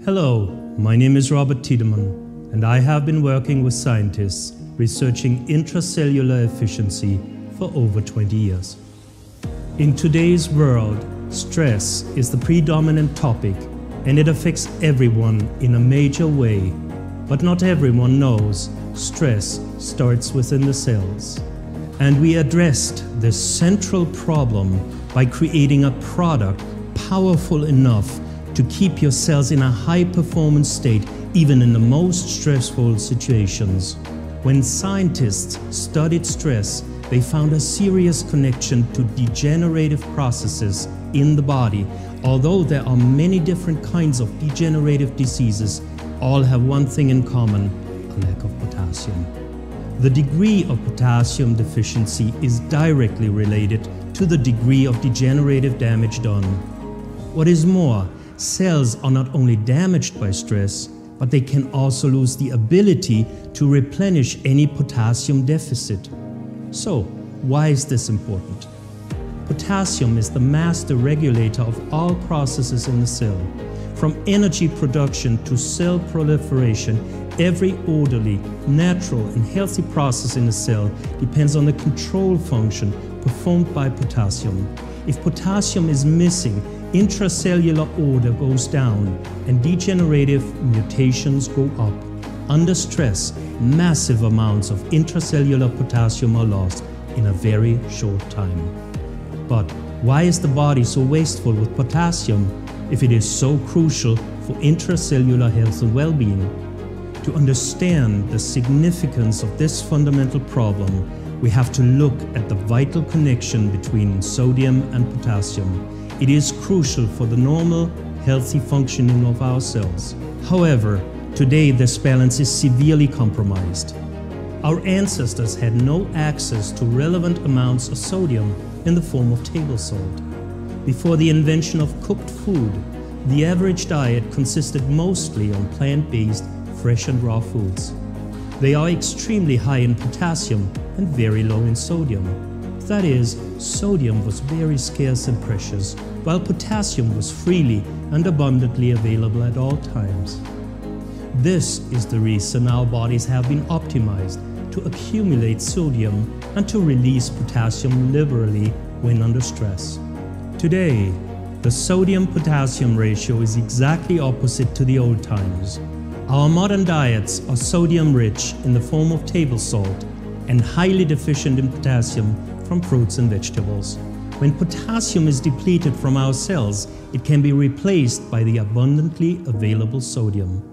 Hello, my name is Robert Tiedemann, and I have been working with scientists researching intracellular efficiency for over 20 years. In today's world, stress is the predominant topic, and it affects everyone in a major way. But not everyone knows stress starts within the cells. And we addressed this central problem by creating a product powerful enough to keep your cells in a high-performance state even in the most stressful situations. When scientists studied stress, they found a serious connection to degenerative processes in the body. Although there are many different kinds of degenerative diseases, all have one thing in common: a lack of potassium. The degree of potassium deficiency is directly related to the degree of degenerative damage done. What is more, cells are not only damaged by stress, but they can also lose the ability to replenish any potassium deficit. So, why is this important? Potassium is the master regulator of all processes in the cell. From energy production to cell proliferation, every orderly, natural and healthy process in a cell depends on the control function performed by potassium. If potassium is missing, intracellular order goes down and degenerative mutations go up. Under stress, massive amounts of intracellular potassium are lost in a very short time. But why is the body so wasteful with potassium if it is so crucial for intracellular health and well-being? To understand the significance of this fundamental problem, we have to look at the vital connection between sodium and potassium. It is crucial for the normal, healthy functioning of our cells. However, today this balance is severely compromised. Our ancestors had no access to relevant amounts of sodium in the form of table salt. Before the invention of cooked food, the average diet consisted mostly on plant-based, fresh and raw foods. They are extremely high in potassium and very low in sodium. That is, sodium was very scarce and precious, while potassium was freely and abundantly available at all times. This is the reason our bodies have been optimized to accumulate sodium and to release potassium liberally when under stress. Today, the sodium-potassium ratio is exactly opposite to the old times. Our modern diets are sodium-rich in the form of table salt and highly deficient in potassium from fruits and vegetables. When potassium is depleted from our cells, it can be replaced by the abundantly available sodium.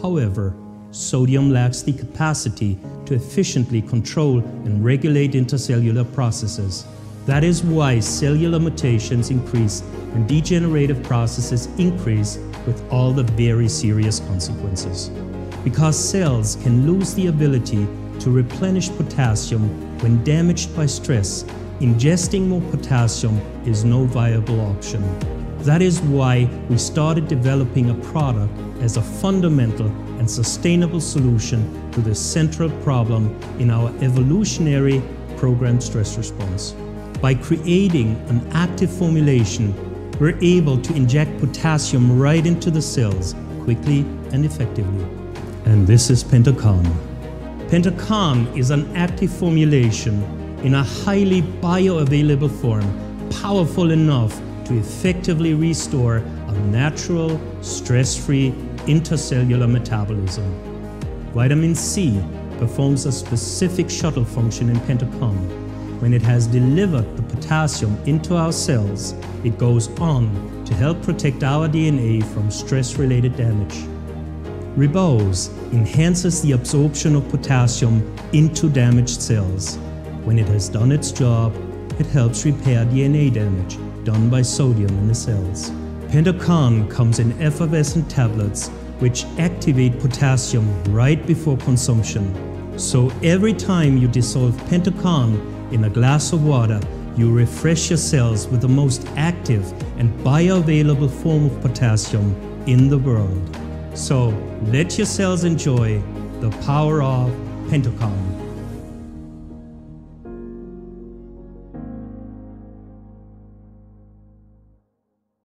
However, sodium lacks the capacity to efficiently control and regulate intercellular processes. That is why cellular mutations increase and degenerative processes increase, with all the very serious consequences. Because cells can lose the ability to replenish potassium when damaged by stress, ingesting more potassium is no viable option. That is why we started developing a product as a fundamental and sustainable solution to this central problem in our evolutionary programmed stress response. By creating an active formulation, we're able to inject potassium right into the cells quickly and effectively. And this is Pentacalm. Pentacalm is an active formulation in a highly bioavailable form, powerful enough to effectively restore a natural, stress-free intercellular metabolism. Vitamin C performs a specific shuttle function in Pentacalm. When it has delivered the potassium into our cells, it goes on to help protect our DNA from stress-related damage. Ribose enhances the absorption of potassium into damaged cells. When it has done its job, it helps repair DNA damage done by sodium in the cells. Pentacalm comes in effervescent tablets which activate potassium right before consumption. So every time you dissolve Pentacalm in a glass of water, you refresh your cells with the most active and bioavailable form of potassium in the world. So let your cells enjoy the power of Pentacalm.